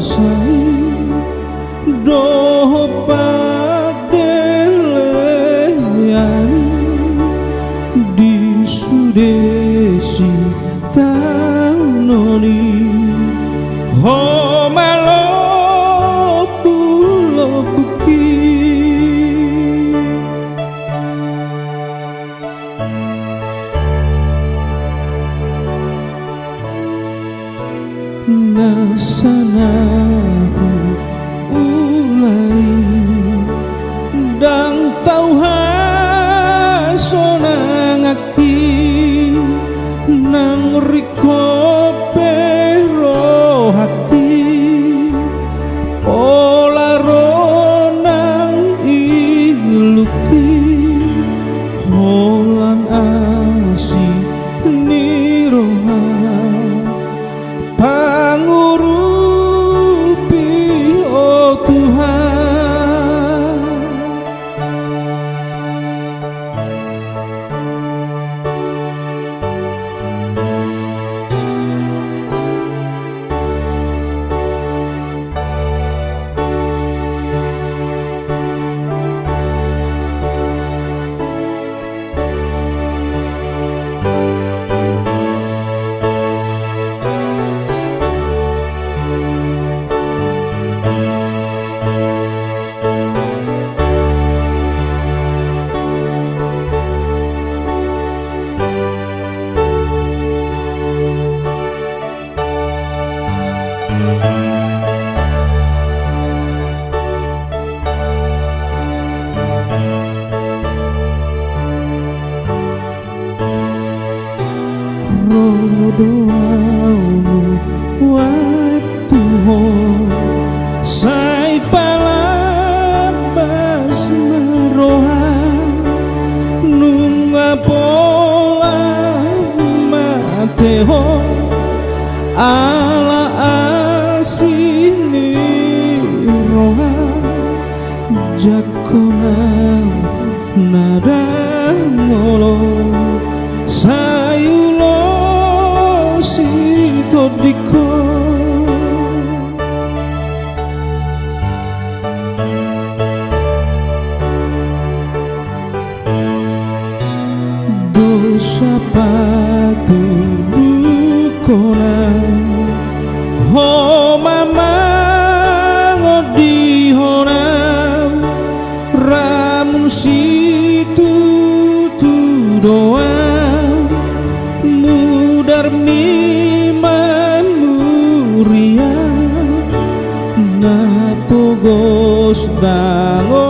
sai doho padeleani di sudesi tanoni homalo pulo buki nasanaku ulai dang tau hasonangaki nang riko pero haki olaro nang iluki holan asi niroha pangurupi oh Tuhan rodoamu waktu ho sai palabas maroha nunga pola mateho ala asini roha jakona nada ngolo sayulo sito diko dosa patu dukona ho mama ngodi hona ramun situ tu doa mudar miman muria na pogos dango